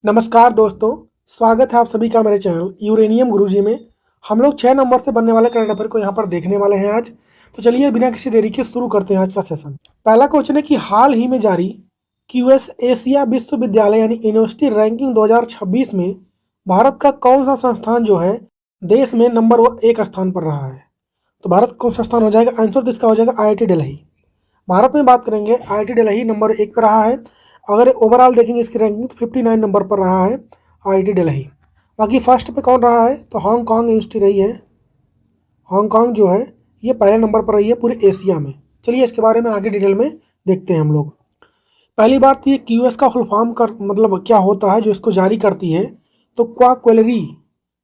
नमस्कार दोस्तों, स्वागत है आप सभी का मेरे चैनल यूरेनियम गुरुजी में। हम लोग 6 नंबर से बनने वाले करंट अफेयर को यहाँ पर देखने वाले हैं आज। तो चलिए बिना किसी देरी के शुरू करते हैं आज का सेशन। पहला क्वेश्चन है कि हाल ही में जारी क्यूएस एशिया विश्वविद्यालय यानी यूनिवर्सिटी रैंकिंग 2026 में भारत का कौन सा संस्थान जो है देश में नंबर 1 स्थान पर रहा है। तो भारत कौन सा स्थान हो जाएगा, आंसर तो इसका हो जाएगा IIT दिल्ली। भारत में बात करेंगे IIT दिल्ली नंबर 1 पर रहा है। अगर ओवरऑल देखेंगे इसकी रैंकिंग तो 59 नंबर पर रहा है IIT दिल्ली। बाकी फर्स्ट पे कौन रहा है तो हांगकांग यूनिवर्सिटी रही है। हांगकांग जो है ये पहले नंबर पर रही है पूरे एशिया में। चलिए इसके बारे में आगे डिटेल में देखते हैं हम लोग। पहली बात ये क्यूएस का फुल फॉर्म कर मतलब क्या होता है जो इसको जारी करती है। तो क्वाक्वेलरी,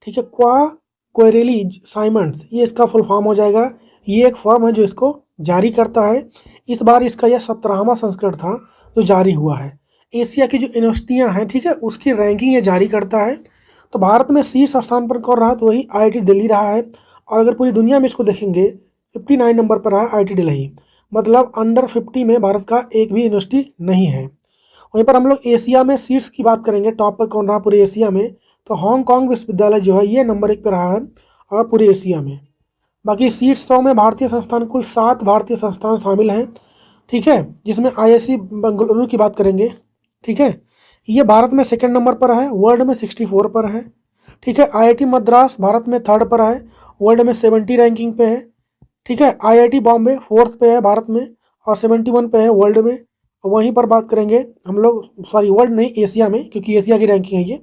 ठीक है, क्वाक्वेरेली साइमंड्स ये इसका फुल फॉर्म हो जाएगा। ये एक फॉर्म है जो इसको जारी करता है। इस बार इसका यह 17वां संस्करण था जो जारी हुआ है। एशिया की जो यूनिवर्सिटियां हैं, ठीक है, उसकी रैंकिंग ये जारी करता है। तो भारत में शीर्ष स्थान पर कौन रहा तो वही IIT दिल्ली रहा है। और अगर पूरी दुनिया में इसको देखेंगे 59 नंबर पर रहा IIT दिल्ली, मतलब अंडर 50 में भारत का एक भी यूनिवर्सिटी नहीं है। वहीं पर हम लोग एशिया में सीट्स की बात करेंगे, टॉप पर कौन रहा पूरे एशिया में तो हांगकांग विश्वविद्यालय जो है ये नंबर 1 पर रहा है और पूरे एशिया में। बाकी सीट्स 100 में भारतीय संस्थान कुल 7 भारतीय संस्थान शामिल हैं, ठीक है, जिसमें IISc बेंगलुरु की बात करेंगे, ठीक है, ये भारत में सेकंड नंबर पर है, वर्ल्ड में 64 पर है, ठीक है। IIT मद्रास भारत में थर्ड पर है, वर्ल्ड में 70 रैंकिंग पे है, ठीक है। IIT बॉम्बे फोर्थ पे है भारत में और 71 पे है वर्ल्ड में। वहीं पर बात करेंगे हम लोग, सॉरी वर्ल्ड नहीं एशिया में, क्योंकि एशिया की रैंकिंग है ये।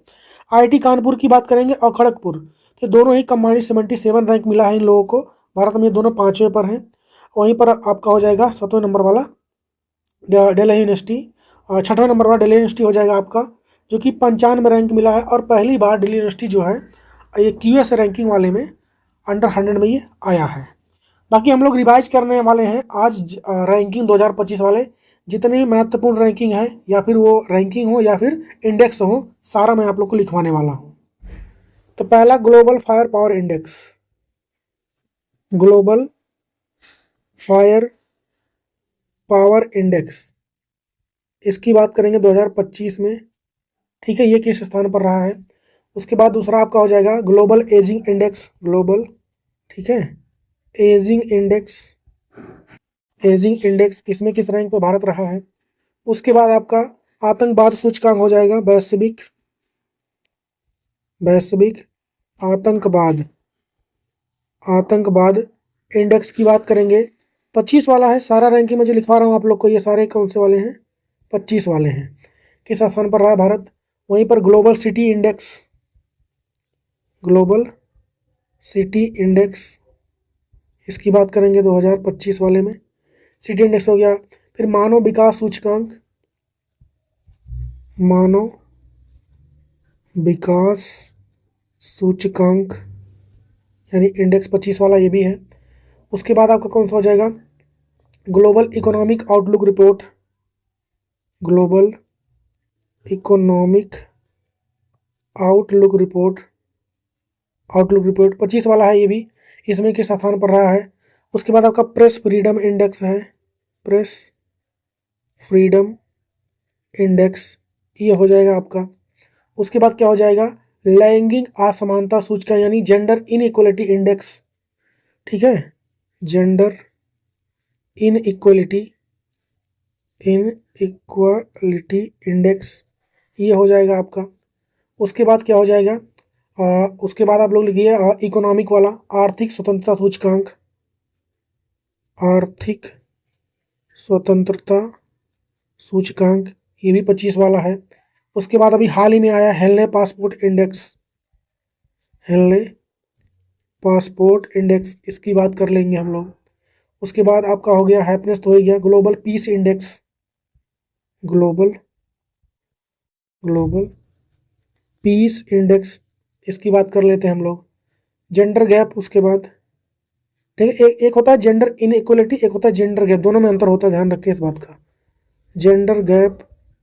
IIT कानपुर की बात करेंगे और खड़गपुर, तो दोनों ही कंबाइंड 77 रैंक मिला है इन लोगों को। भारत में ये दोनों 5वें पर हैं। वहीं पर आपका हो जाएगा 7वें नंबर वाला दिल्ली यूनिवर्सिटी, और 6वें नंबर वाला दिल्ली यूनिवर्सिटी हो जाएगा आपका, जो कि 95 रैंक मिला है। और पहली बार दिल्ली यूनिवर्सिटी जो है ये QS रैंकिंग वाले में अंडर 100 में ये आया है। बाकी हम लोग रिवाइज करने वाले हैं आज रैंकिंग 2025 वाले जितने भी महत्वपूर्ण रैंकिंग है, या फिर वो रैंकिंग हो या फिर इंडेक्स हो, सारा मैं आप लोग को लिखवाने वाला हूँ। तो पहला global fire power index, global fire power index, इसकी बात करेंगे 2025 में, ठीक है, ये किस स्थान पर रहा है। उसके बाद दूसरा आपका हो जाएगा ग्लोबल एजिंग इंडेक्स, ग्लोबल, ठीक है, एजिंग इंडेक्स, एजिंग इंडेक्स इसमें किस रैंक पर भारत रहा है। उसके बाद आपका आतंकवाद सूचकांक हो जाएगा, वैश्विक वैश्विक आतंकवाद आतंकवाद इंडेक्स की बात करेंगे। 25 वाला है, सारा रैंकिंग में जो लिखवा रहा हूँ आप लोग को ये सारे कौन से वाले हैं, 25 वाले हैं, किस स्थान पर रहा है भारत। वहीं पर global city index, global city index इसकी बात करेंगे 2025 वाले में, सिटी इंडेक्स हो गया। फिर मानव विकास सूचकांक, मानव विकास सूचकांक यानी इंडेक्स 25 वाला ये भी है। उसके बाद आपका कौन सा हो जाएगा global economic outlook report, global economic outlook report 25 वाला है ये भी, इसमें किस स्थान पर रहा है। उसके बाद आपका प्रेस फ्रीडम इंडेक्स है, प्रेस फ्रीडम इंडेक्स ये हो जाएगा आपका। उसके बाद क्या हो जाएगा लैंगिक असमानता सूचकांक यानी जेंडर इनइक्वलिटी इंडेक्स, ठीक है, जेंडर इनइक्वलिटी इंडेक्स ये हो जाएगा आपका। उसके बाद क्या हो जाएगा उसके बाद आप लोग लिखिए इकोनॉमिक वाला आर्थिक स्वतंत्रता सूचकांक, आर्थिक स्वतंत्रता सूचकांक ये भी 25 वाला है। उसके बाद अभी हाल ही में आया हेल्ने पासपोर्ट इंडेक्स, हेल्ने पासपोर्ट इंडेक्स इसकी बात कर लेंगे हम लोग। उसके बाद आपका हो गया हैप्पीनेस तो हो गया, global peace index, global peace index इसकी बात कर लेते हैं हम लोग। जेंडर गैप उसके बाद, ठीक है, एक होता है जेंडर इनइक्वलिटी, एक होता है जेंडर गैप, दोनों में अंतर होता है, ध्यान रखिए इस बात का। जेंडर गैप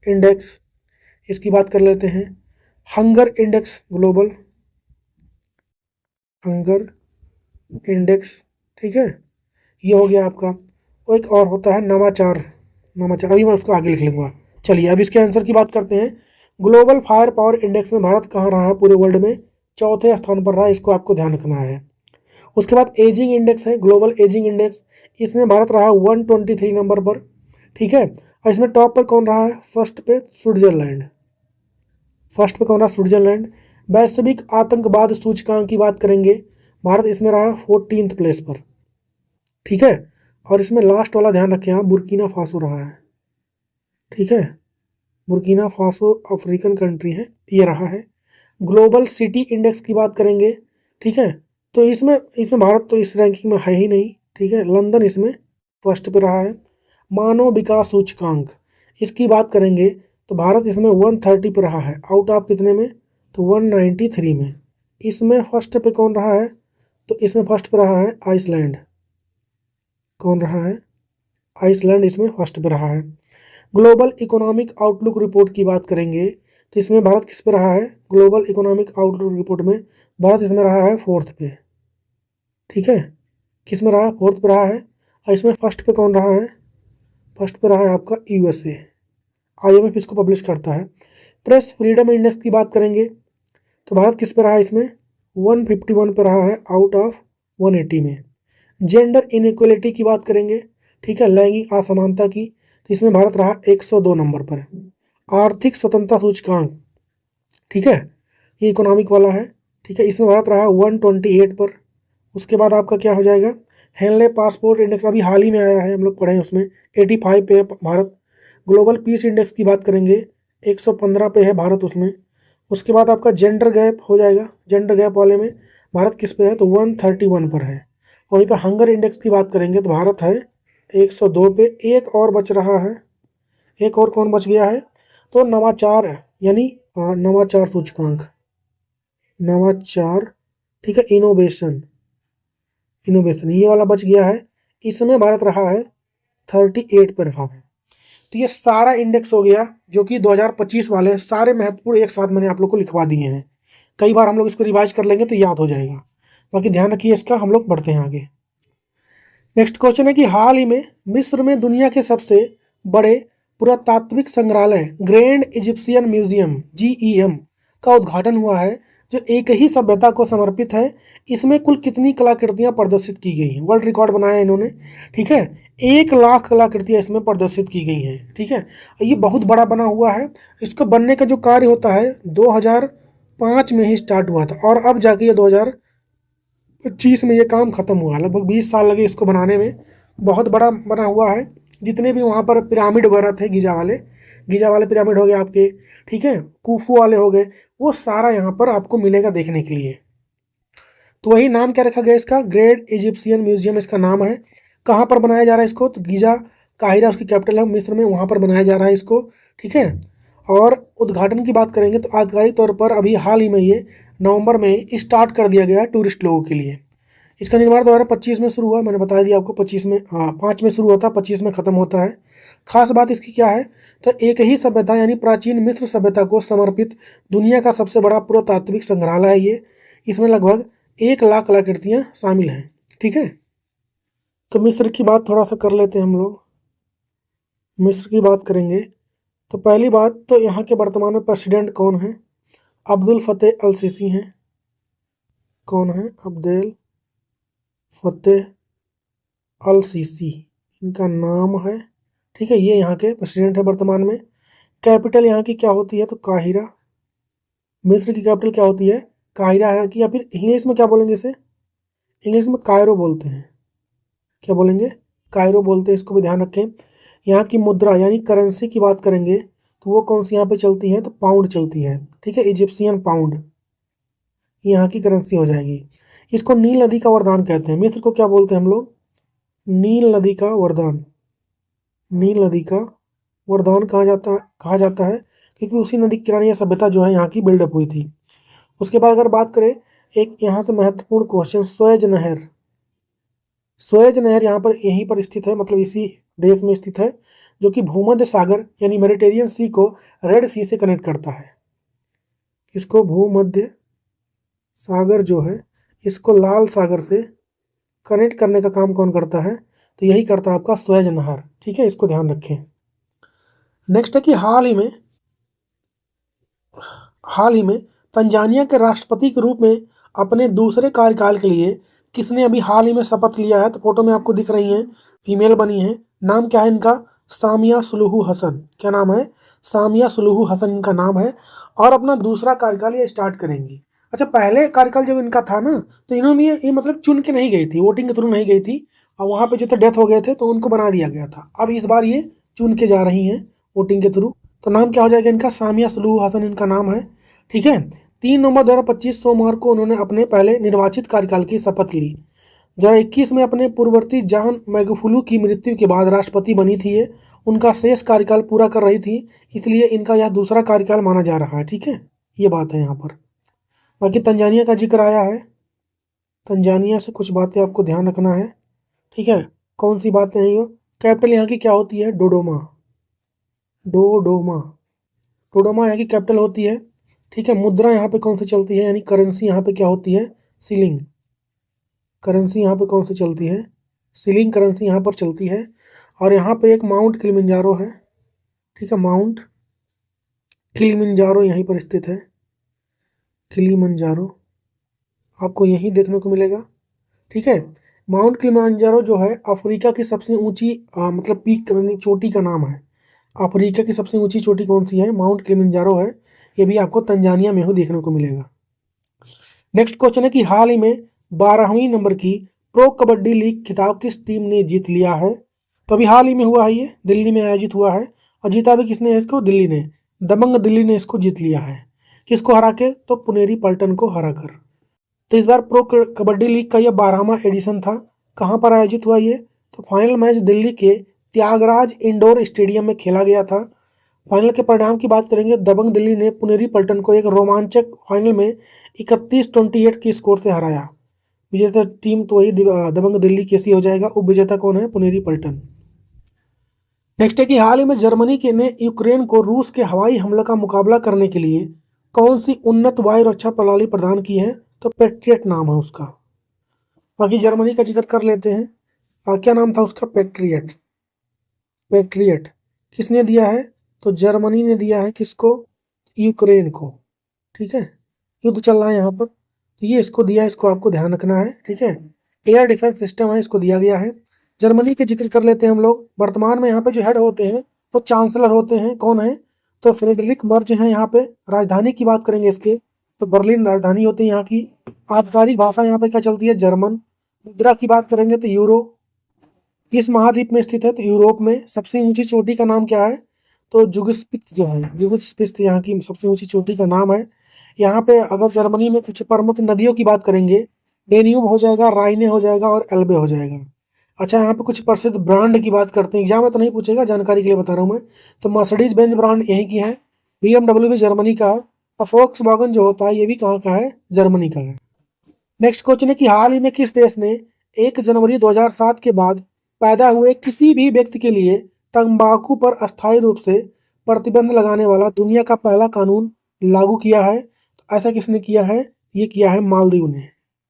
इंडेक्स इसकी बात कर लेते हैं। Hunger index, global hunger index, ठीक है, ये हो गया आपका। और एक और होता है नवाचार, अभी मैं उसको आगे लिख लूँगा। चलिए अब इसके आंसर की बात करते हैं। ग्लोबल फायर पावर इंडेक्स में भारत कहाँ रहा है पूरे वर्ल्ड में? चौथे स्थान पर रहा, इसको आपको ध्यान रखना है। उसके बाद एजिंग इंडेक्स है, ग्लोबल एजिंग इंडेक्स, इसमें भारत रहा 123 नंबर पर, ठीक है। और इसमें टॉप पर कौन रहा है? फर्स्ट पे स्विट्जरलैंड, फर्स्ट पे कौन रहा? स्विट्जरलैंड। वैश्विक आतंकवाद सूचकांक की बात करेंगे, भारत इसमें रहा 14th प्लेस पर, ठीक है। और इसमें लास्ट वाला ध्यान रखें आप, बुर्किना फासो रहा है, ठीक है। बुर्किना फासो अफ्रीकन कंट्री है, ये रहा है। ग्लोबल सिटी इंडेक्स की बात करेंगे, ठीक है, तो इसमें इसमें भारत तो इस रैंकिंग में है ही नहीं, ठीक है। लंदन इसमें फर्स्ट पे रहा है। मानव विकास सूचकांक, इसकी बात करेंगे तो भारत इसमें 130 पे रहा है, आउट ऑफ कितने में? तो 193 में। इसमें फर्स्ट पे कौन रहा है? तो इसमें फर्स्ट पे रहा है आइसलैंड। कौन रहा है? आइसलैंड इसमें फर्स्ट पे रहा है। ग्लोबल इकोनॉमिक आउटलुक रिपोर्ट की बात करेंगे तो इसमें भारत किस पे रहा है? ग्लोबल इकोनॉमिक आउटलुक रिपोर्ट में भारत इसमें रहा है 4th पे, ठीक है। किस में रहा? 4th पे रहा है। और इसमें फर्स्ट पे कौन रहा है? फर्स्ट पे रहा है आपका यूएसए, आईएमएफ इसको पब्लिश करता है। प्रेस फ्रीडम इंडेक्स की बात करेंगे तो भारत किस पे रहा है? इसमें 151 पे रहा है, आउट ऑफ 180 में। जेंडर इनइक्वलिटी की बात करेंगे, ठीक है, लैंगिक असमानता की, तो इसमें भारत रहा 102 नंबर पर। आर्थिक स्वतंत्रता सूचकांक, ठीक है, ये इकोनॉमिक वाला है, ठीक है, इसमें भारत रहा 128 पर। उसके बाद आपका क्या हो जाएगा? हेनले पासपोर्ट इंडेक्स अभी हाल ही में आया है, हम लोग पढ़े हैं उसमें, 85 पे है भारत। ग्लोबल पीस इंडेक्स की बात करेंगे, 115 पे है भारत उसमें। उसके बाद आपका जेंडर गैप हो जाएगा, जेंडर गैप वाले में भारत किस पे है? तो 131 पर है। वहीं पर हंगर इंडेक्स की बात करेंगे तो भारत है 102 पे। एक और बच रहा है, एक और कौन बच गया है? तो नवाचार, यानी नवाचार सूचकांक, नवाचार, ठीक है, इनोवेशन, इनोवेशन ये वाला बच गया है। इसमें भारत रहा है 38 पर रहा है। तो ये सारा इंडेक्स हो गया जो कि 2025 वाले सारे महत्वपूर्ण एक साथ मैंने आप लोग को लिखवा दिए हैं। कई बार हम लोग इसको रिवाइज कर लेंगे तो याद हो जाएगा, बाकी ध्यान रखिए इसका। हम लोग बढ़ते हैं आगे। नेक्स्ट क्वेश्चन है कि हाल ही में मिस्र में दुनिया के सबसे बड़े पुरातात्विक संग्रहालय ग्रैंड इजिप्शियन म्यूजियम GEM का उद्घाटन हुआ है, जो एक ही सभ्यता को समर्पित है। इसमें कुल कितनी कलाकृतियां प्रदर्शित की गई हैं? वर्ल्ड रिकॉर्ड बनाया है इन्होंने, ठीक है। 1 लाख कलाकृतियां इसमें प्रदर्शित की गई हैं, ठीक है। ये बहुत बड़ा बना हुआ है। इसको बनने का जो कार्य होता है 2005 में ही स्टार्ट हुआ था, और अब जाके ये 2025 में ये काम खत्म हुआ। लगभग 20 साल लगे इसको बनाने में। बहुत बड़ा बना हुआ है। जितने भी वहाँ पर पिरामिड वगैरह थे, गीजा वाले पिरामिड हो गए आपके, ठीक है, कूफू वाले हो गए, वो सारा यहाँ पर आपको मिलेगा देखने के लिए। तो वही नाम क्या रखा गया इसका? ग्रेट इजिप्शियन म्यूजियम इसका नाम है। कहाँ पर बनाया जा रहा है इसको? तो गीजा, काहिरा उसकी कैपिटल है मिस्र में, वहाँ पर बनाया जा रहा है इसको, ठीक है। और उद्घाटन की बात करेंगे तो आधिकारिक तौर पर अभी हाल ही में ये नवंबर में स्टार्ट कर दिया गया टूरिस्ट लोगों के लिए। इसका निर्माण 2025 में शुरू हुआ, मैंने बता दिया आपको। 25 में 5 में शुरू होता है, 25 में ख़त्म होता है। खास बात इसकी क्या है? तो एक ही सभ्यता यानी प्राचीन मिस्र सभ्यता को समर्पित दुनिया का सबसे बड़ा पुरातात्विक संग्रहालय है ये। इसमें लगभग 1 लाख कलाकृतियाँ शामिल हैं, ठीक है। तो मिस्र की बात थोड़ा सा कर लेते हैं हम लोग। मिस्र की बात करेंगे तो पहली बात तो यहाँ के वर्तमान में प्रेसिडेंट कौन है? अब्दुल फतेह अल सीसी हैं। कौन है? अब्दुल फतेह अल सीसी इनका नाम है, ठीक है। ये यहाँ के प्रेसिडेंट है वर्तमान में। कैपिटल यहाँ की क्या होती है? तो काहिरा। मिस्र की कैपिटल क्या होती है? काहिरा है की, या फिर इंग्लिश में क्या बोलेंगे इसे? इंग्लिश में कायरो बोलते हैं। क्या बोलेंगे? कायरो बोलते हैं, इसको भी ध्यान रखें। यहाँ की मुद्रा यानी करेंसी की बात करेंगे तो वो कौन सी यहाँ पे चलती है? तो पाउंड चलती है, ठीक है, इजिप्शियन पाउंड यहाँ की करेंसी हो जाएगी। इसको नील नदी का वरदान कहते हैं। मिस्र को क्या बोलते हैं हम लोग? नील नदी का वरदान। नील नदी का वरदान कहा जाता है क्योंकि उसी नदी के किनारे सभ्यता जो है यहाँ की बिल्डअप हुई थी। उसके बाद अगर बात करें एक यहाँ से महत्वपूर्ण क्वेश्चन, स्वेज नहर। स्वेज नहर यहाँ पर यहीं पर स्थित है, मतलब इसी देश में स्थित है, जो कि भूमध्य सागर यानी मेडिटेरियन सी को रेड सी से कनेक्ट करता है। इसको भूमध्य सागर जो है इसको लाल सागर से कनेक्ट करने का काम कौन करता है? तो यही करता है आपका स्वेज नहर, ठीक है, इसको ध्यान रखें। नेक्स्ट है कि हाल ही में हाल ही में तंजानिया के राष्ट्रपति के रूप में अपने दूसरे कार्यकाल के लिए किसने अभी हाल ही में शपथ लिया है? तो फोटो में आपको दिख रही हैं, फीमेल बनी है। नाम क्या है इनका? Samia Suluhu Hassan. क्या नाम है? सामिया सुलूहू हसन इनका नाम है, और अपना दूसरा कार्यकाल ये स्टार्ट करेंगी। अच्छा, पहले कार्यकाल जब इनका था ना, तो इन्होंने ये मतलब चुन के नहीं गई थी, वोटिंग के थ्रू नहीं गई थी, और वहाँ पे जो थे डेथ हो गए थे तो उनको बना दिया गया था। अब इस बार ये चुन के जा रही हैं वोटिंग के थ्रू। तो नाम क्या हो जाएगा इनका? सामिया सुलूहू हसन इनका नाम है। ठीक है। 3 नवंबर 2025 सोमवार को उन्होंने अपने पहले निर्वाचित कार्यकाल की शपथ ली। 2021 में अपने पूर्ववर्ती जॉन मैगुफुलू की मृत्यु के बाद राष्ट्रपति बनी थी ये। उनका शेष कार्यकाल पूरा कर रही थी, इसलिए इनका यह दूसरा कार्यकाल माना जा रहा है। ठीक है, ये बात है यहाँ पर। बाकी तंजानिया का जिक्र आया है, तंजानिया से कुछ बातें आपको ध्यान रखना है। ठीक है, कौन सी बातें हैं ये? कैपिटल यहाँ की क्या होती है? डोडोमा। डोडोमा, डोडोमा यहाँ की कैपिटल होती है। ठीक है, मुद्रा यहाँ पे कौन सी चलती है, यानी करेंसी यहाँ पे क्या होती है? सीलिंग। करेंसी यहाँ पे कौन सी चलती है? सीलिंग करेंसी यहाँ पर चलती है। और यहाँ पे एक माउंट किलिमंजारो है। ठीक है, माउंट किलिमंजारो यहीं पर स्थित है। किलिमंजारो आपको यहीं देखने को मिलेगा। ठीक है, माउंट किलिमंजारो जो है अफ्रीका की सबसे ऊंची मतलब पीक यानी चोटी का नाम है। अफ्रीका की सबसे ऊंची चोटी कौन सी है? माउंट किलिमंजारो है। ये भी आपको तंजानिया में ही देखने को मिलेगा। नेक्स्ट क्वेश्चन है कि हाल ही में 12वीं नंबर की प्रो कबड्डी लीग खिताब किस टीम ने जीत लिया है? तो अभी हाल ही में हुआ है, ये दिल्ली में आयोजित हुआ है, और जीता भी किसने है इसको? दिल्ली ने। दबंग दिल्ली ने इसको जीत लिया है। किसको हरा के? तो पुनेरी पल्टन को हरा कर। तो इस बार प्रो कबड्डी लीग का यह 12वां एडिशन था। कहाँ पर आयोजित हुआ ये? तो फाइनल मैच दिल्ली के त्यागराज इंडोर स्टेडियम में खेला गया था। फाइनल के परिणाम की बात करेंगे, दबंग दिल्ली ने पुनेरी पल्टन को एक रोमांचक फाइनल में 31-28 के स्कोर से हराया। विजेता टीम तो वही दबंग दिल्ली कैसी हो जाएगा। उप विजेता कौन है? पुनेरी पल्टन। नेक्स्ट है कि हाल ही में जर्मनी के ने यूक्रेन को रूस के हवाई हमले का मुकाबला करने के लिए कौन सी उन्नत वायु रक्षा प्रणाली प्रदान की है? तो पेट्रियट नाम है उसका। बाकी जर्मनी का जिक्र कर लेते हैं, और क्या नाम था उसका? पेट्रियट। पेट्रियट किसने दिया है? तो जर्मनी ने दिया है। किसको? यूक्रेन को। ठीक है, युद्ध चल रहा है यहाँ पर, तो ये इसको दिया है, इसको आपको ध्यान रखना है। ठीक है, एयर डिफेंस सिस्टम है, इसको दिया गया है। जर्मनी के जिक्र कर लेते हैं हम लोग। वर्तमान में यहाँ पे जो हेड होते हैं वो चांसलर होते हैं। कौन है? तो फ्रेडरिक मर्ज हैं यहाँ पे। राजधानी की बात करेंगे इसके, तो बर्लिन राजधानी होती है यहाँ की। आधिकारिक भाषा यहाँ पे क्या चलती है? जर्मन। मुद्रा की बात करेंगे तो यूरो। किस महाद्वीप में स्थित है? तो यूरोप में। सबसे ऊंची चोटी का नाम क्या है? तो जुगस्पित जो है, जुगस्पित यहाँ की सबसे ऊंची चोटी का नाम है। यहाँ पे अगर जर्मनी में कुछ प्रमुख नदियों की बात करेंगे, डेन्यूब हो जाएगा, राइने हो जाएगा, और एल्बे हो जाएगा। अच्छा, यहाँ पे कुछ प्रसिद्ध ब्रांड की बात करते हैं, एग्जाम में तो नहीं पूछेगा, जानकारी के लिए बता रहा हूँ मैं। तो मर्सिडीज बेंज ब्रांड यहीं की है। BMW भी जर्मनी का है, और फोक्सवैगन जो होता है ये भी कहाँ का है? जर्मनी का है। नेक्स्ट क्वेश्चन है कि हाल ही में किस देश ने 1 जनवरी 2007 के बाद पैदा हुए किसी भी व्यक्ति के लिए तंबाकू पर अस्थायी रूप से प्रतिबंध लगाने वाला दुनिया का पहला कानून लागू किया है? तो ऐसा किसने किया है? ये किया है मालदीव ने।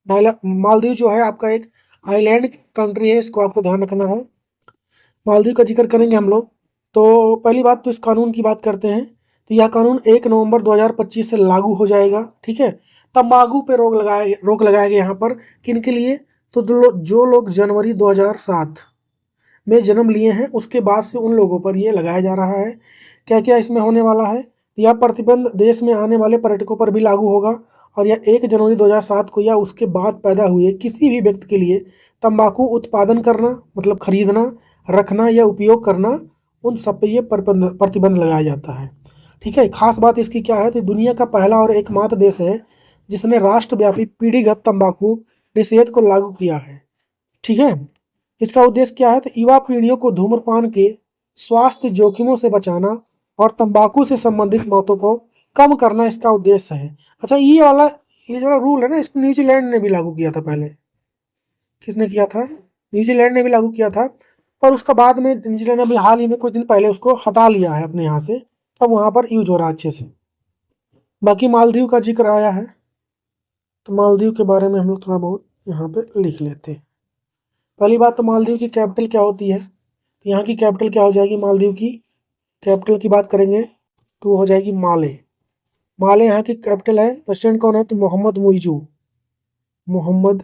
मालदीव जो है आपका एक आइलैंड कंट्री है, इसको आपको ध्यान रखना है। मालदीव का जिक्र करेंगे हम लोग, तो पहली बात तो इस कानून की बात करते हैं। तो यह कानून 1 नवंबर 2025 से लागू हो जाएगा। ठीक है, तंबाकू पे रोक लगाया गया यहाँ पर। किन के लिए? तो जो लोग जनवरी 2007 में जन्म लिए हैं उसके बाद से उन लोगों पर यह लगाया जा रहा है। क्या क्या इसमें होने वाला है? यह प्रतिबंध देश में आने वाले पर्यटकों पर भी लागू होगा, और यह 1 जनवरी 2007 को या उसके बाद पैदा हुए किसी भी व्यक्ति के लिए तंबाकू उत्पादन करना, मतलब खरीदना, रखना या उपयोग करना, उन सब पे ये प्रतिबंध लगाया जाता है। ठीक है, खास बात इसकी क्या है? तो दुनिया का पहला और एकमात्र देश है जिसने राष्ट्रव्यापी पीढ़ीगत तंबाकू निषेध को लागू किया है। ठीक है, इसका उद्देश्य क्या है? तो युवा पीढ़ियों को धूम्रपान के स्वास्थ्य जोखिमों से बचाना और तंबाकू से संबंधित मौतों को कम करना इसका उद्देश्य है। अच्छा, ये जो रूल है ना, इसको न्यूजीलैंड ने भी लागू किया था पहले। किसने किया था? न्यूजीलैंड ने भी लागू किया था, पर उसका बाद में न्यूजीलैंड ने अभी हाल ही में कुछ दिन पहले उसको हटा लिया है अपने यहाँ से। अब वहाँ पर यूज हो रहा है अच्छे से। बाकी मालदीव का जिक्र आया है, तो मालदीव के बारे में हम लोग थोड़ा बहुत यहाँ पे लिख लेते हैं। पहली बात तो मालदीव की कैपिटल क्या होती है? तो यहाँ की कैपिटल क्या हो जाएगी? मालदीव की कैपिटल की बात करेंगे तो हो जाएगी माले। माले यहाँ की कैपिटल है। प्रेसिडेंट कौन है? तो मोहम्मद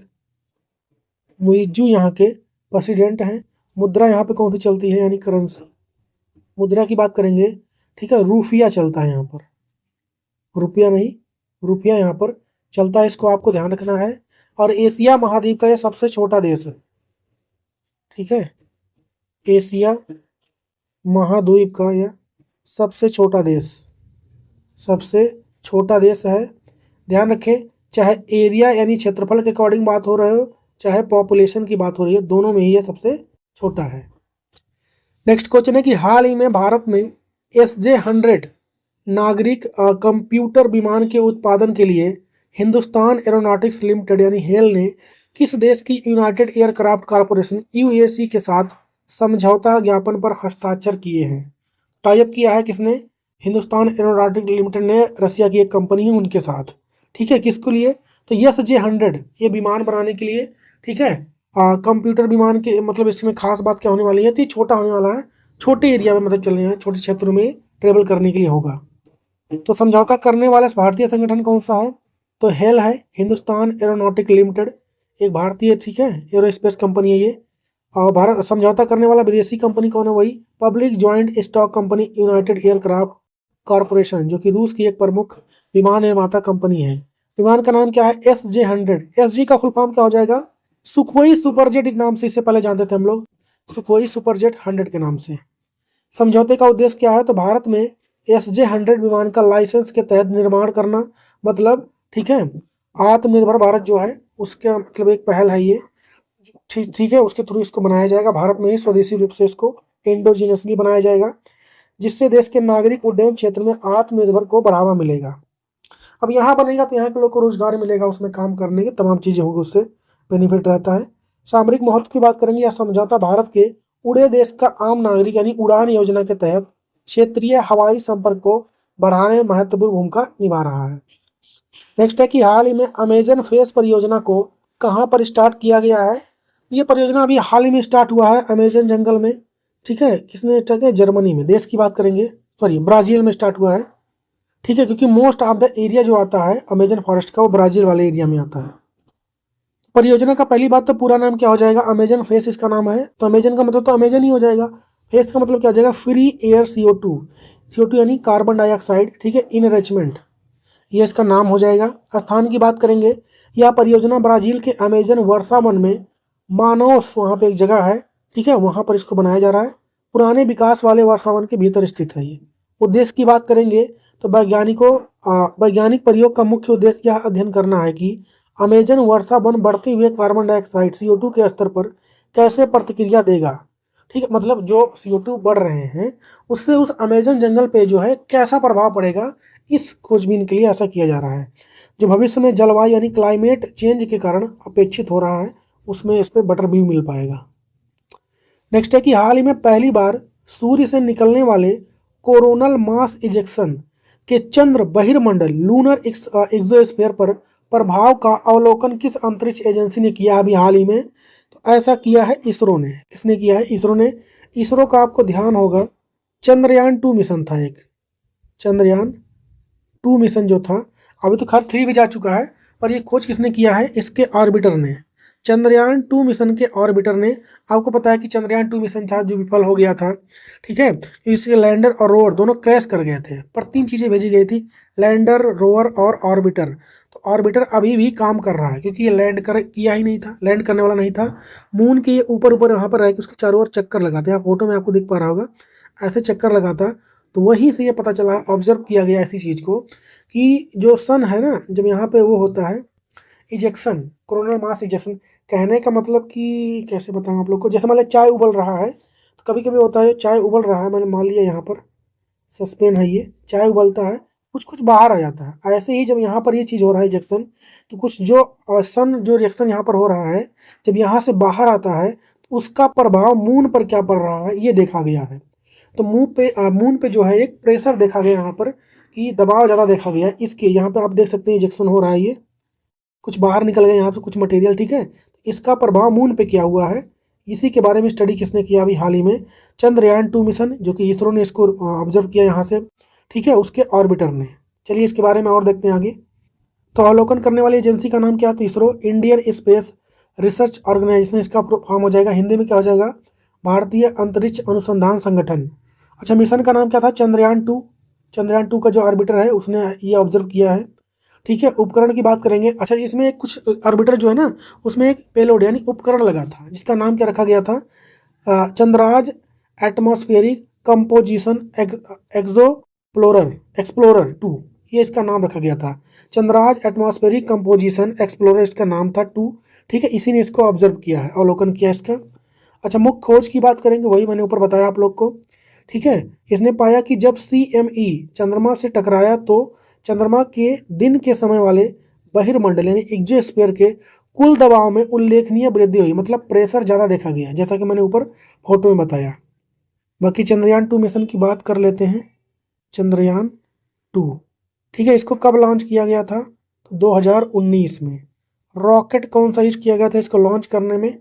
मुइज्जू यहाँ के प्रेसिडेंट हैं। मुद्रा यहाँ पे कौन सी चलती है, यानी करेंसी, मुद्रा की बात करेंगे, ठीक है, रुपया चलता है यहाँ पर, रुपया नहीं, रुपया यहाँ पर चलता है, इसको आपको ध्यान रखना है। और एशिया महाद्वीप का यह सबसे छोटा देश है, ठीक है, एशिया महाद्वीप का यह सबसे छोटा देश, सबसे छोटा देश है। ध्यान रखें, चाहे एरिया यानी क्षेत्रफल के अकॉर्डिंग बात हो रहे हो, चाहे पॉपुलेशन की बात हो रही है, दोनों में ही ये सबसे छोटा है। नेक्स्ट क्वेश्चन है कि हाल ही में भारत में SJ-100 नागरिक कंप्यूटर विमान के उत्पादन के लिए हिंदुस्तान एरोनॉटिक्स लिमिटेड यानी हेल ने किस देश की यूनाइटेड एयरक्राफ्ट कॉरपोरेशन UAC के साथ समझौता ज्ञापन पर हस्ताक्षर किए हैं? टाइप किया है किसने? हिंदुस्तान एरोनॉटिक्स लिमिटेड ने, रसिया की एक कंपनी है उनके साथ, ठीक है। किसके लिए? तो SJ-100 ये विमान बनाने के लिए, ठीक है, कंप्यूटर विमान के, मतलब इसमें खास बात क्या होने वाली है, तो ये छोटा होने वाला है, छोटे एरिया में मतलब चलने हैं, छोटे क्षेत्रों में ट्रेवल करने के लिए होगा। तो समझौता करने वाला भारतीय संगठन कौन सा है? तो हेल है, हिंदुस्तान एरोनॉटिक लिमिटेड, एक भारतीय, ठीक है, एरोस्पेस कंपनी है ये। और भारत समझौता करने वाला विदेशी कंपनी कौन है? वही public joint stock company United aircraft corporation, जो कि रूस की एक प्रमुख विमान निर्माता कंपनी है। विमान का नाम क्या है? SJ-100। SG का फुल फॉर्म क्या हो जाएगा? सुखोई सुपरजेट के नाम से इससे पहले जानते थे हम लोग, सुखोई सुपरजेट 100 के नाम से। समझौते का उद्देश्य क्या है? तो भारत में SJ-100 विमान का लाइसेंस के तहत निर्माण करना, मतलब, ठीक है, आत्मनिर्भर भारत जो है उसका मतलब एक पहल है ये, ठीक है, उसके थ्रू इसको बनाया जाएगा भारत में ही, स्वदेशी रूप से इसको इंडोजीनियसली बनाया जाएगा, जिससे देश के नागरिक उड्डयन क्षेत्र में आत्मनिर्भर को बढ़ावा मिलेगा। अब यहाँ बनेगा तो यहाँ के लोग को रोजगार मिलेगा, उसमें काम करने की तमाम चीज़ें होंगी, उससे बेनिफिट रहता है। सामरिक महत्व की बात करेंगे, यह समझौता भारत के उड़े देश का आम नागरिक यानी उड़ान योजना के तहत क्षेत्रीय हवाई संपर्क को बढ़ाने में महत्वपूर्ण भूमिका निभा रहा है। नेक्स्ट है कि हाल ही में अमेजन फेस परियोजना को कहाँ पर स्टार्ट किया गया है? ये परियोजना अभी हाल ही में स्टार्ट हुआ है अमेजन जंगल में, ठीक है। किसने स्टार्ट किया? जर्मनी में। देश की बात करेंगे, सॉरी, ब्राज़ील में स्टार्ट हुआ है, ठीक है, क्योंकि मोस्ट ऑफ द एरिया जो आता है अमेजन फॉरेस्ट का वो ब्राज़ील वाले एरिया में आता है। परियोजना का पहली बात तो पूरा नाम क्या हो जाएगा? अमेजन फेस इसका नाम है। तो अमेजन का मतलब तो अमेजन ही हो जाएगा, फेस का मतलब क्या हो जाएगा? फ्री एयर CO2 यानी कार्बन डाइऑक्साइड, ठीक है, इनरिचमेंट, ये इसका नाम हो जाएगा। स्थान की बात करेंगे, यह परियोजना ब्राज़ील के अमेजन वर्षा वन में मानोस, वहाँ पे एक जगह है, ठीक है, वहाँ पर इसको बनाया जा रहा है। पुराने विकास वाले वर्षा वन के भीतर स्थित है ये। उद्देश्य की बात करेंगे तो वैज्ञानिक प्रयोग का मुख्य उद्देश्य यह अध्ययन करना है कि अमेजन वर्षा वन बढ़ते हुए कार्बन डाइऑक्साइड CO2 के स्तर पर कैसे प्रतिक्रिया देगा, ठीक है, मतलब जो CO2 बढ़ रहे हैं उससे उस अमेजन जंगल पे जो है कैसा प्रभाव पड़ेगा, इस खोजबीन के लिए ऐसा किया जा रहा है। जो भविष्य में जलवायु यानी क्लाइमेट चेंज के कारण अपेक्षित हो रहा है, उसमें इस पर बेटर व्यू मिल पाएगा। नेक्स्ट है कि हाल ही में पहली बार सूर्य से निकलने वाले कोरोनल मास इजेक्शन के चंद्र बहिर्मंडल लूनर एक्सोस्फीयर पर प्रभाव का अवलोकन किस अंतरिक्ष एजेंसी ने किया अभी हाल ही में? तो ऐसा किया है इसरो ने। किसने किया है? इसरो ने। इसरो का आपको ध्यान होगा चंद्रयान-2 मिशन था, एक चंद्रयान-2 मिशन जो था, अभी तो खैर 3 भी जा चुका है, पर ये खोज किसने किया है? इसके ऑर्बिटर ने, चंद्रयान-2 मिशन के ऑर्बिटर ने। आपको पता है कि चंद्रयान-2 मिशन था जो विफल हो गया था, ठीक है, इसके लैंडर और रोवर दोनों क्रैश कर गए थे, पर 3 चीज़ें भेजी गई थी, लैंडर, रोवर और ऑर्बिटर। तो ऑर्बिटर अभी भी काम कर रहा है, क्योंकि ये किया ही नहीं था, लैंड करने वाला नहीं था। मून के ऊपर वहाँ पर रह के उसके चारों ओर चक्कर लगाते हैं, फोटो में आपको दिख पा रहा होगा, ऐसे चक्कर लगाता। तो वहीं से ये पता चला, ऑब्जर्व किया गया ऐसी चीज़ को, कि जो सन है ना, जब यहाँ पे वो होता है इजेक्शन, कोरोनल मास इजेक्शन, कहने का मतलब कि कैसे बताऊँ आप लोग को, जैसे मान लिया चाय उबल रहा है, तो कभी कभी होता है चाय उबल रहा है, मैंने मान लिया यहाँ पर सस्पेन है, ये चाय उबलता है, कुछ कुछ बाहर आ जाता है। ऐसे ही जब यहाँ पर ये चीज़ हो रहा है इजेक्शन, तो कुछ जो सन जो रिएक्शन यहाँ पर हो रहा है, जब यहाँ से बाहर आता है तो उसका प्रभाव मून पर क्या पड़ रहा है ये देखा गया है। तो मून पे जो है एक प्रेशर देखा गया यहाँ पर, कि दबाव ज़्यादा देखा गया है, इसके यहाँ पे आप देख सकते हैं इजेक्शन हो रहा है, ये कुछ बाहर निकल गया यहाँ से कुछ मटेरियल, ठीक है, इसका प्रभाव मून पे क्या हुआ है, इसी के बारे में स्टडी किसने किया अभी हाल ही में? चंद्रयान-2 मिशन, जो कि इसरो ने इसको ऑब्जर्व किया यहाँ से, ठीक है, उसके ऑर्बिटर ने। चलिए इसके बारे में और देखते हैं आगे। तो अवलोकन करने वाली एजेंसी का नाम क्या है? तो ISRO, Indian space research organisation इसका फॉर्म हो जाएगा। हिंदी में क्या हो जाएगा? भारतीय अंतरिक्ष अनुसंधान संगठन। अच्छा, मिशन का नाम क्या था? चंद्रयान 2। चंद्रयान 2 का जो ऑर्बिटर है उसने ये ऑब्जर्व किया है। ठीक है, उपकरण की बात करेंगे। अच्छा, इसमें कुछ ऑर्बिटर जो है ना, उसमें एक पेलोड यानी उपकरण लगा था, जिसका नाम क्या रखा गया था? चंद्राज एटमॉस्फेरिक कंपोजिशन एक्सप्लोरर 2, ये इसका नाम रखा गया था। चंद्राज एटमॉस्फेरिक कंपोजिशन एक्सप्लोरर इसका नाम था 2। ठीक है, इसी ने इसको ऑब्जर्व किया है, अवलोकन किया इसका। अच्छा, मुख्य खोज की बात करेंगे, वही मैंने ऊपर बताया आप लोग को। ठीक है, इसने पाया कि जब CME चंद्रमा से टकराया तो चंद्रमा के दिन के समय वाले बहिर्मंडल यानी एक्सोस्फीयर के कुल दबाव में उल्लेखनीय वृद्धि हुई, मतलब प्रेशर ज़्यादा देखा गया, जैसा कि मैंने ऊपर फोटो में बताया। बाकी चंद्रयान 2 मिशन की बात कर लेते हैं। चंद्रयान 2, ठीक है, इसको कब लॉन्च किया गया था? तो 2019 में। रॉकेट कौन सा यूज किया गया था इसको लॉन्च करने में?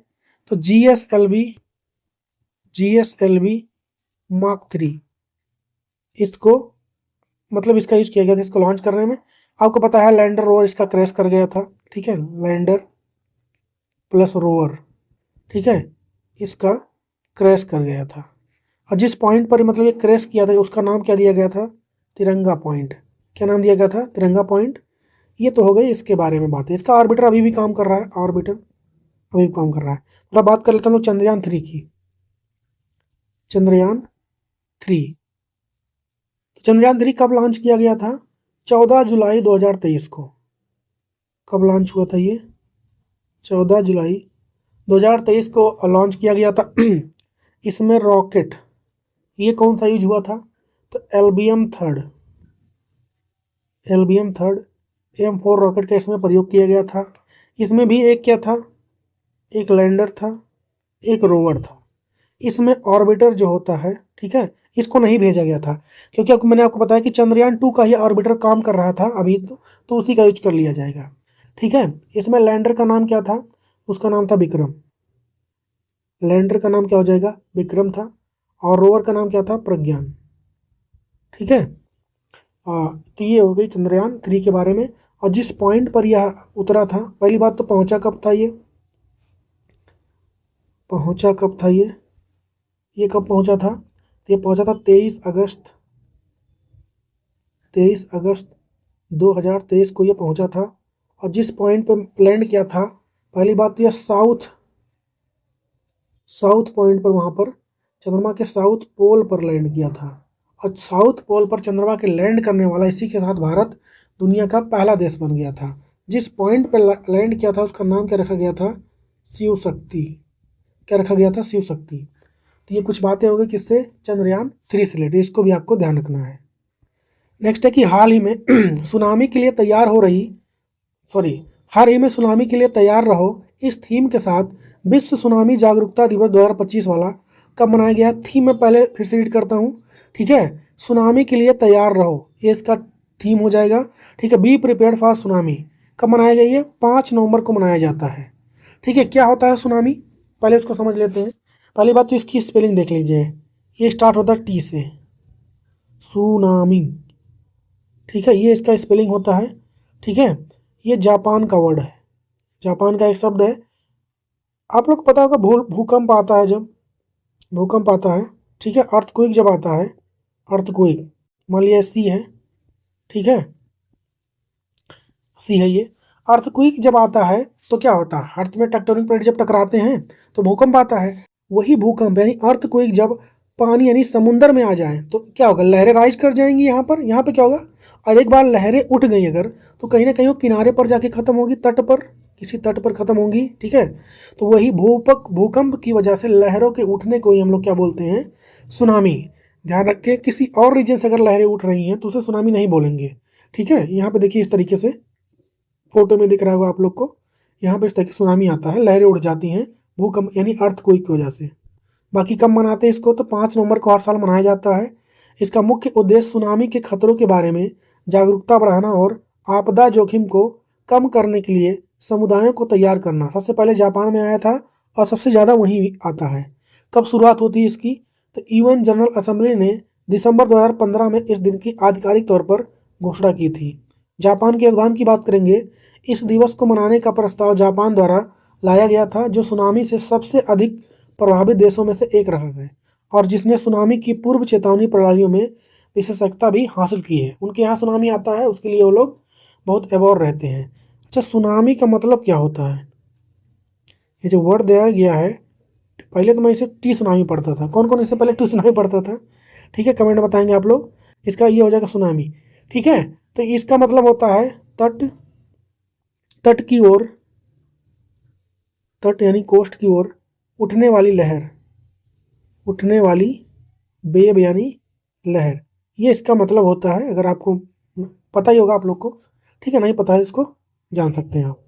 तो GSLV Mark 3 इसको, मतलब इसका यूज किया गया था इसको लॉन्च करने में। आपको पता है लैंडर रोवर इसका क्रैश कर गया था। ठीक है, लैंडर प्लस रोवर, ठीक है, इसका क्रैश कर गया था। और जिस पॉइंट पर मतलब ये क्रैश किया था उसका नाम क्या दिया गया था? तिरंगा पॉइंट। क्या नाम दिया गया था? तिरंगा पॉइंट। ये तो हो गई इसके बारे में बात है। इसका ऑर्बिटर अभी भी काम कर रहा है, ऑर्बिटर अभी भी काम कर रहा है। थोड़ा बात कर लेता हूँ चंद्रयान 3 की। चंद्रयान 3, तो चंद्रयान 3 कब लॉन्च किया गया था? 14 जुलाई 2023 को। कब लॉन्च हुआ था ये? 14 जुलाई 2023 को लॉन्च किया गया था। इसमें रॉकेट ये कौन सा यूज हुआ था? तो एल्बियम थर्ड M4 रॉकेट का इसमें प्रयोग किया गया था। इसमें भी एक क्या था? एक लैंडर था, एक रोवर था। इसमें ऑर्बिटर जो होता है, ठीक है, इसको नहीं भेजा गया था, क्योंकि आपको मैंने आपको बताया कि चंद्रयान 2 का ही ऑर्बिटर काम कर रहा था अभी, तो उसी का यूज कर लिया जाएगा। ठीक है, इसमें लैंडर का नाम क्या था? उसका नाम था विक्रम। लैंडर का नाम क्या हो जाएगा? विक्रम था। और रोवर का नाम क्या था? प्रज्ञान। ठीक है, तो ये हो गई चंद्रयान 3 के बारे में। और जिस पॉइंट पर यह उतरा था, पहली बात तो पहुंचा कब था ये? पहुंचा कब था ये कब पहुंचा था? तो ये पहुंचा था 23 अगस्त 2023 को ये पहुंचा था। और जिस पॉइंट पर लैंड किया था, पहली बात तो यह साउथ पॉइंट पर, वहाँ पर चंद्रमा के साउथ पोल पर लैंड किया था। और साउथ पोल पर चंद्रमा के लैंड करने वाला, इसी के साथ भारत दुनिया का पहला देश बन गया था। जिस पॉइंट पर लैंड किया था उसका नाम क्या रखा गया था? शिव शक्ति। क्या रखा गया था? शिव शक्ति। तो ये कुछ बातें हो गई किससे? चंद्रयान 3 से रिलेटेड, इसको भी आपको ध्यान रखना है। नेक्स्ट है कि हाल ही में सुनामी के लिए तैयार हो रही हाल ही में सुनामी के लिए तैयार रहो, इस थीम के साथ विश्व सुनामी जागरूकता दिवस 2025 वाला कब मनाया गया? थीम में पहले फिर से रीड करता हूँ। ठीक है, सुनामी के लिए तैयार रहो, ये इसका थीम हो जाएगा। ठीक है, बी प्रिपेयर्ड फॉर सुनामी कब मनाया गया? ये 5 नवंबर को मनाया जाता है। ठीक है, क्या होता है सुनामी, पहले उसको समझ लेते हैं। पहली बात तो इसकी स्पेलिंग देख लीजिए, ये स्टार्ट होता है टी से, सुनामी। ठीक है, ये इसका स्पेलिंग होता है। ठीक है, ये जापान का वर्ड है, जापान का एक शब्द है। आप लोग को पता होगा भूकंप आता है, जब भूकंप आता है, ठीक है, अर्थक्वेक जब आता है, अर्थक्वेक, मान लिया सी है, ठीक है, सी है ये। अर्थक्वेक जब आता है तो क्या होता है? अर्थ में टेक्टोनिक प्लेट जब टकराते हैं तो भूकंप आता है। वही भूकंप यानी अर्थक्वेक जब पानी यानी समुंदर में आ जाए तो क्या होगा? लहरें राइज कर जाएंगी यहाँ पर क्या होगा? और एक बार लहरें उठ गई अगर, तो कहीं ना कहीं वो किनारे पर जाके ख़त्म होगी, तट पर, किसी तट पर ख़त्म होंगी। ठीक है, तो वही भूकंप की वजह से लहरों के उठने को ही हम लोग क्या बोलते हैं? सुनामी। ध्यान रखें, किसी और रीजन से अगर लहरें उठ रही हैं तो उसे सुनामी नहीं बोलेंगे। ठीक है, यहाँ पे देखिए इस तरीके से फोटो में दिख रहा होगा आप लोग को, यहाँ पे इस तरह की सुनामी आता है, लहरें उड़ जाती हैं भूकंप यानी अर्थक्वेक की वजह से। बाकी कब मनाते हैं इसको? तो 5 नवंबर को हर साल मनाया जाता है। इसका मुख्य उद्देश्य सुनामी के खतरों के बारे में जागरूकता बढ़ाना और आपदा जोखिम को कम करने के लिए समुदायों को तैयार करना। सबसे पहले जापान में आया था और सबसे ज़्यादा वहीं आता है। कब शुरुआत होती है इसकी? तो UN जनरल असेंबली ने दिसंबर 2015 में इस दिन की आधिकारिक तौर पर घोषणा की थी। जापान के योगदान की बात करेंगे, इस दिवस को मनाने का प्रस्ताव जापान द्वारा लाया गया था, जो सुनामी से सबसे अधिक प्रभावित देशों में से एक रहा है और जिसने सुनामी की पूर्व चेतावनी प्रणालियों में विशेषज्ञता भी हासिल की है। उनके यहाँ सुनामी आता है, उसके लिए वो लोग बहुत अबोर रहते हैं। अच्छा, सुनामी का मतलब क्या होता है? ये जो वर्ड दिया गया है, पहले तो मैं इसे टी सुनामी पढ़ता था। कौन कौन इससे पहले टी सुनामी पढ़ता था? ठीक है, कमेंट में बताएंगे आप लोग। इसका ये हो जाएगा सुनामी। ठीक है, तो इसका मतलब होता है तट, तट की ओर, तट यानी कोस्ट की ओर उठने वाली लहर, उठने वाली वेव यानी लहर, ये इसका मतलब होता है। अगर आपको पता ही होगा आप लोग को, ठीक है, नहीं पता है इसको जान सकते हैं आप।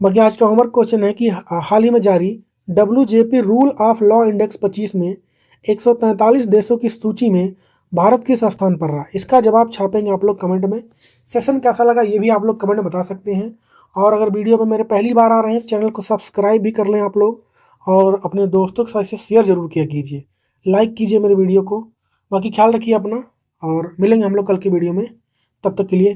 बाकी आज का होमवर्क क्वेश्चन है कि हाल ही में जारी WJP rule of law index 25 में 143 देशों की सूची में भारत किस स्थान पर रहा? इसका जवाब छापेंगे आप लोग कमेंट में। सेशन कैसा लगा ये भी आप लोग कमेंट में बता सकते हैं। और अगर वीडियो में मेरे पहली बार आ रहे हैं, चैनल को सब्सक्राइब भी कर लें आप लोग और अपने दोस्तों के साथ इसे शेयर जरूर किया कीजिए, लाइक कीजिए मेरे वीडियो को। बाकी ख्याल रखिए अपना और मिलेंगे हम लोग कल की वीडियो में। तब तक के लिए